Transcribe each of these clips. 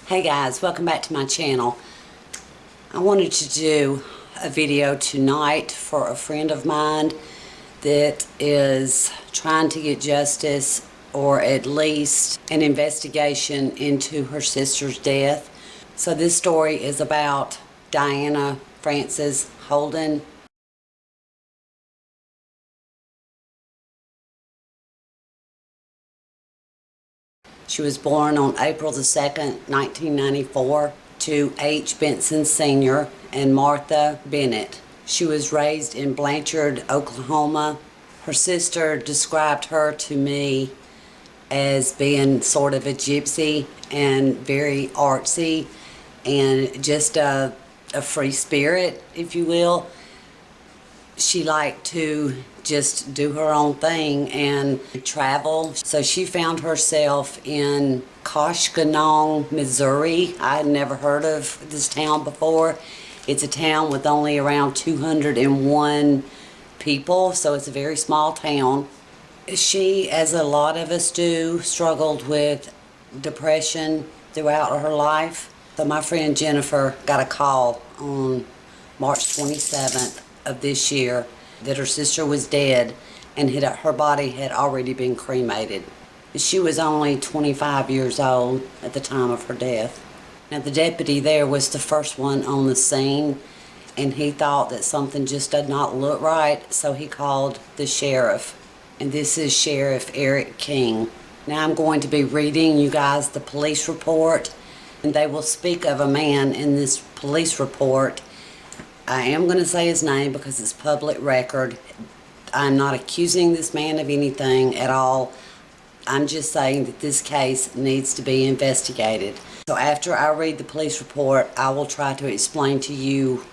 Hey guys, welcome back to my channel. I wanted to do a video tonight for a friend of mine that is trying to get justice, or at least an investigation into her sister's death. So this story is about Diana Frances Holden. She was born on April the 2nd, 1994, to H. Benson Sr. and Martha Bennett. She was raised in Blanchard, Oklahoma. Her sister described her to me as being sort of a gypsy and very artsy and just a free spirit, if you will. She liked to just do her own thing and travel. So she found herself in Koshkonong, Missouri. I had never heard of this town before. It's a town with only around 201 people, so it's a very small town. She, as a lot of us do, struggled with depression throughout her life. So my friend Jennifer got a call on March 27th of this year that her sister was dead and her body had already been cremated. She was only 25 years old at the time of her death. Now the deputy there was the first one on the scene, and he thought that something just did not look right, so he called the sheriff. And this is Sheriff Eric King. Now I'm going to be reading you guys the police report, and they will speak of a man in this police report. I am going to say his name because it's public record. I'm not accusing this man of anything at all. I'm just saying that this case needs to be investigated. So after I read the police report, I will try to explain to you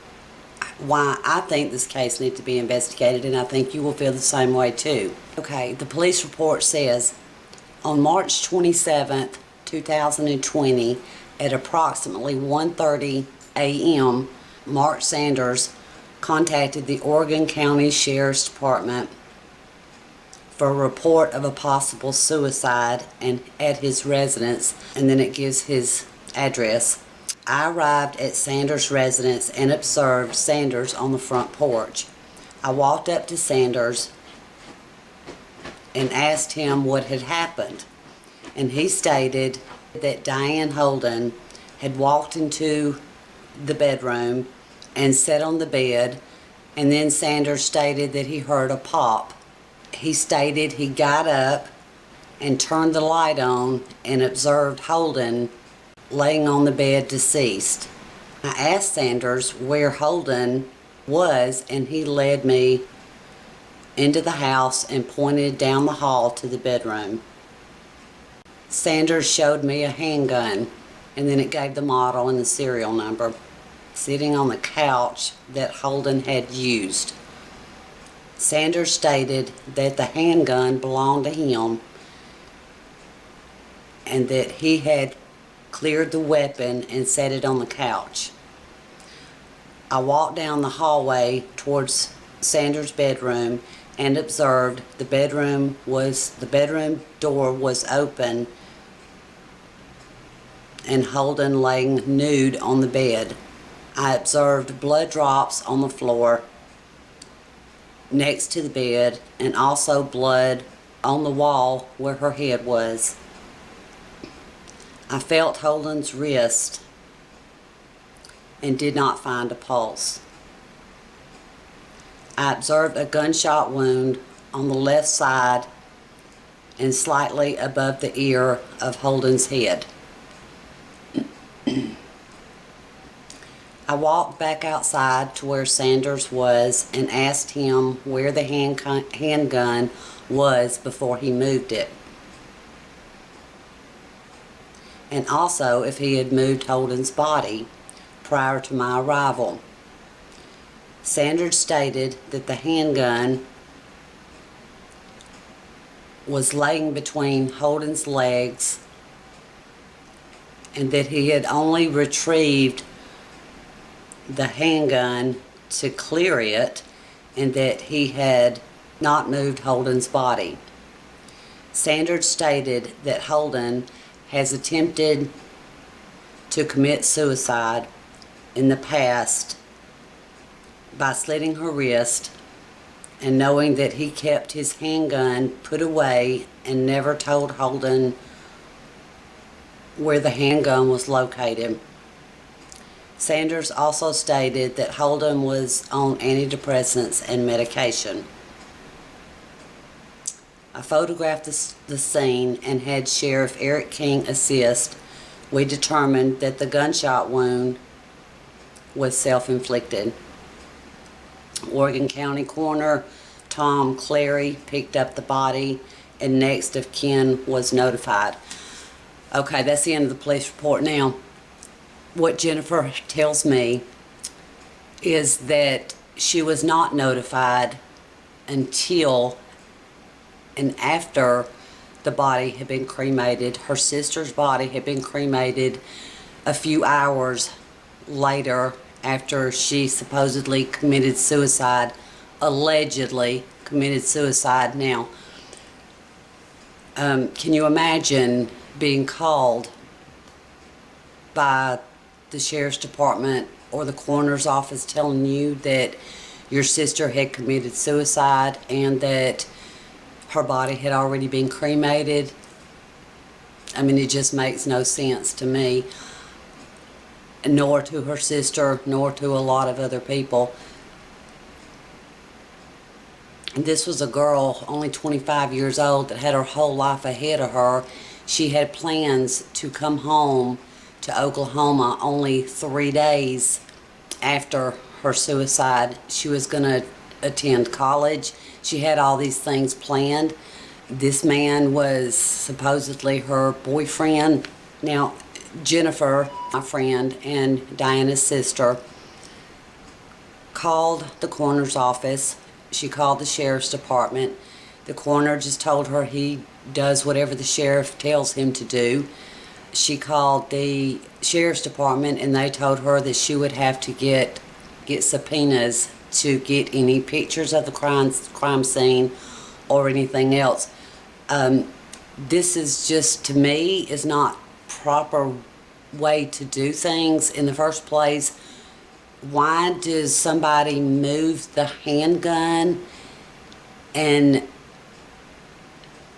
why I think this case needs to be investigated, and I think you will feel the same way too. Okay, the police report says, on March 27th, 2020, at approximately 1:30 a.m., Mark Sanders contacted the Oregon County Sheriff's Department for a report of a possible suicide at his residence, and then it gives his address. I arrived at Sanders' residence and observed Sanders on the front porch. I walked up to Sanders and asked him what had happened, and he stated that Diane Holden had walked into the bedroom and sat on the bed, and then Sanders stated that he heard a pop. He stated he got up and turned the light on and observed Holden laying on the bed deceased. I asked Sanders where Holden was, and he led me into the house and pointed down the hall to the bedroom. Sanders showed me a handgun, and then it gave the model and the serial number, sitting on the couch that Holden had used. Sanders stated that the handgun belonged to him and that he had cleared the weapon and set it on the couch. I walked down the hallway towards Sanders' bedroom and observed the bedroom door was open and Holden laying nude on the bed. I observed blood drops on the floor next to the bed, and also blood on the wall where her head was. I felt Holden's wrist and did not find a pulse. I observed a gunshot wound on the left side and slightly above the ear of Holden's head. I walked back outside to where Sanders was and asked him where the handgun was before he moved it, and also if he had moved Holden's body prior to my arrival. Sanders stated that the handgun was laying between Holden's legs and that he had only retrieved the handgun to clear it, and that he had not moved Holden's body. Sanders stated that Holden has attempted to commit suicide in the past by slitting her wrist, and knowing that he kept his handgun put away and never told Holden where the handgun was located. Sanders also stated that Holden was on antidepressants and medication. I photographed the scene and had Sheriff Eric King assist. We determined that the gunshot wound was self-inflicted. Oregon County Coroner Tom Clary picked up the body and next of kin was notified. Okay, that's the end of the police report. Now, what Jennifer tells me is that she was not notified until and after the body had been cremated. Her sister's body had been cremated a few hours later after she supposedly committed suicide, allegedly committed suicide. Now, can you imagine being called by the sheriff's department or the coroner's office telling you that your sister had committed suicide and that her body had already been cremated? I mean, it just makes no sense to me, nor to her sister, nor to a lot of other people. And this was a girl, only 25 years old, that had her whole life ahead of her. She had plans to come home to Oklahoma only 3 days after her suicide. She was going to attend college. She had all these things planned. This man was supposedly her boyfriend. Now, Jennifer, my friend, and Diana's sister, called the coroner's office. She called the sheriff's department. The coroner just told her he does whatever the sheriff tells him to do. She called the sheriff's department and they told her that she would have to get subpoenas to get any pictures of the crime scene or anything else. This is just, to me, is not proper way to do things in the first place. Why does somebody move the handgun and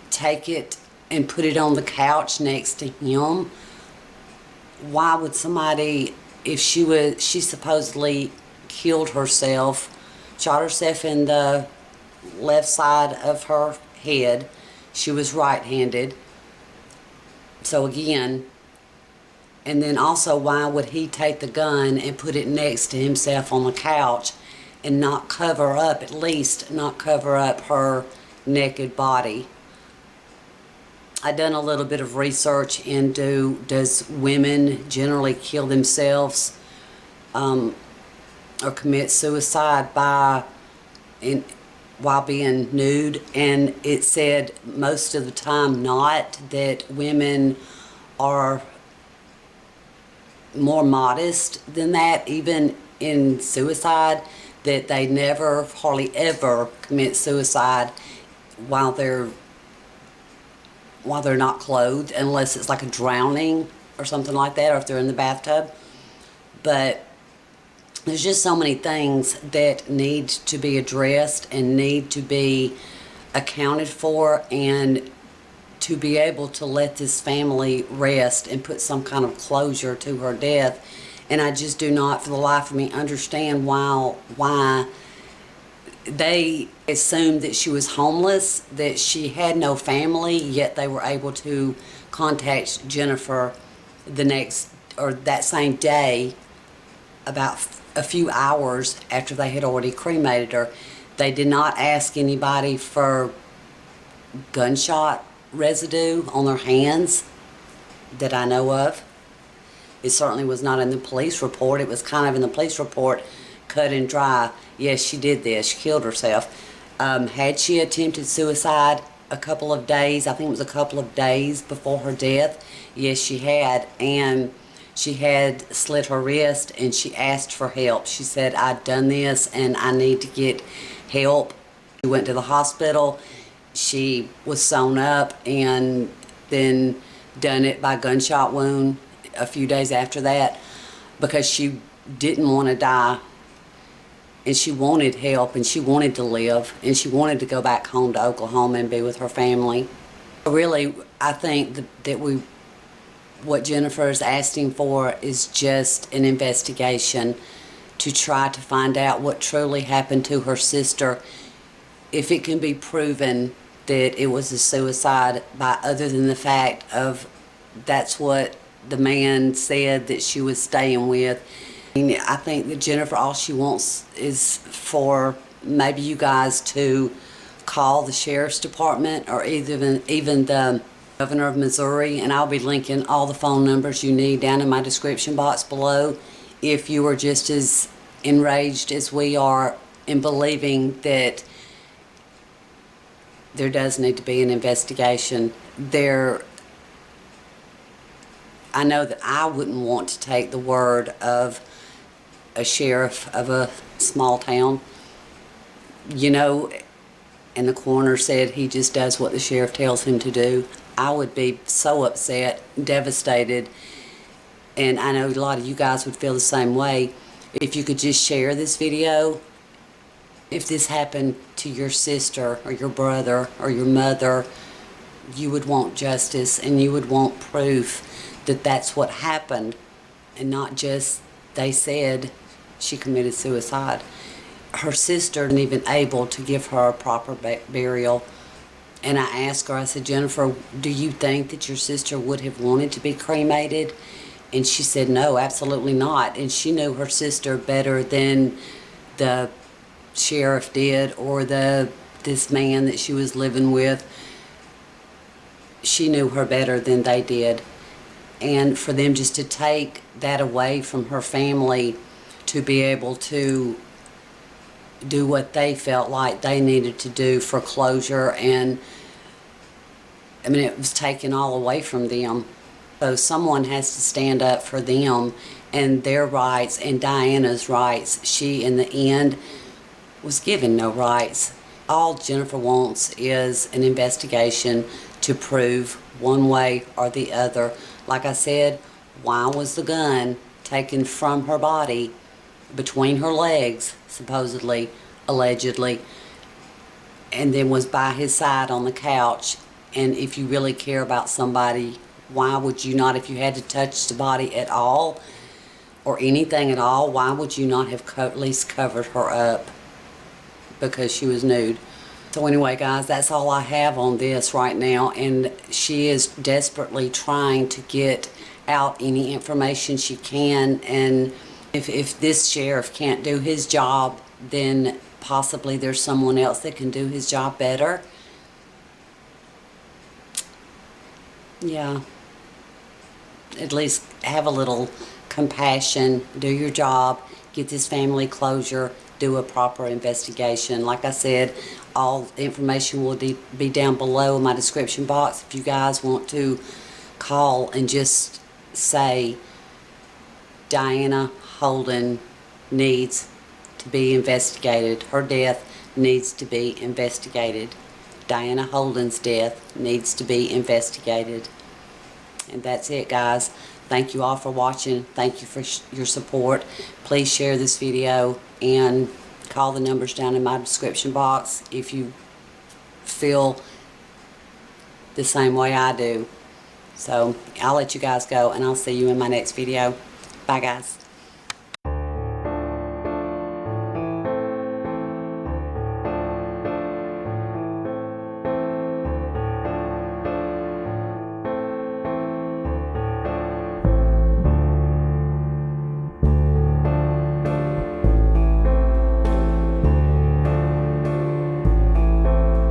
take it and put it on the couch next to him? Why would somebody, if she supposedly killed herself, shot herself in the left side of her head. She was right-handed. So again, and then also, why would he take the gun and put it next to himself on the couch and not cover up, at least not cover up her naked body? I done a little bit of research into, does women generally kill themselves or commit suicide while being nude? And it said most of the time not, that women are more modest than that, even in suicide, that they never, hardly ever commit suicide while they're not clothed, unless it's like a drowning or something like that, or if they're in the bathtub. But there's just so many things that need to be addressed and need to be accounted for, and to be able to let this family rest and put some kind of closure to her death. And I just do not, for the life of me, understand why they assumed that she was homeless, that she had no family, yet they were able to contact Jennifer that same day, about a few hours after they had already cremated her. They did not ask anybody for gunshot residue on their hands that I know of. It certainly was not in the police report. It was kind of in the police report, cut and dry. Yes, she did this. She killed herself. Had she attempted suicide a couple of days, I think it was a couple of days before her death? Yes, she had. And she had slit her wrist and she asked for help. She said, I'd done this and I need to get help. She went to the hospital. She was sewn up and then done it by gunshot wound a few days after that, because she didn't want to die, and she wanted help, and she wanted to live, and she wanted to go back home to Oklahoma and be with her family. Really, I think that what Jennifer is asking for is just an investigation to try to find out what truly happened to her sister. If it can be proven that it was a suicide by other than the fact of that's what the man said that she was staying with. I think that Jennifer, all she wants is for maybe you guys to call the sheriff's department or even the governor of Missouri, and I'll be linking all the phone numbers you need down in my description box below if you are just as enraged as we are in believing that there does need to be an investigation. I know that I wouldn't want to take the word of a sheriff of a small town, and the coroner said he just does what the sheriff tells him to do. I would be so upset, devastated, and I know a lot of you guys would feel the same way. If you could just share this video, if this happened to your sister or your brother or your mother, you would want justice, and you would want proof that that's what happened, and not just they said she committed suicide. Her sister wasn't even able to give her a proper burial. And I asked her, I said, Jennifer, do you think that your sister would have wanted to be cremated? And she said, no, absolutely not. And she knew her sister better than the sheriff did or this man that she was living with. She knew her better than they did. And for them just to take that away from her family to be able to do what they felt like they needed to do for closure, and I mean, it was taken all away from them. So someone has to stand up for them and their rights and Diana's rights. She, in the end, was given no rights. All Jennifer wants is an investigation to prove one way or the other. Like I said, why was the gun taken from her body, between her legs, supposedly, allegedly, and then was by his side on the couch? And if you really care about somebody, why would you not, if you had to touch the body at all or anything at all, why would you not have at least covered her up because she was nude? So anyway, guys, that's all I have on this right now, and she is desperately trying to get out any information she can, and if this sheriff can't do his job, then possibly there's someone else that can do his job better. Yeah. At least have a little compassion, do your job, get this family closure, do a proper investigation. Like I said, all the information will be down below in my description box if you guys want to call and just say Diana Holden needs to be investigated. Her death needs to be investigated. Diana Holden's death needs to be investigated. And that's it, guys. Thank you all for watching. Thank you for your support. Please share this video and call the numbers down in my description box if you feel the same way I do. So I'll let you guys go, and I'll see you in my next video. Bye, guys.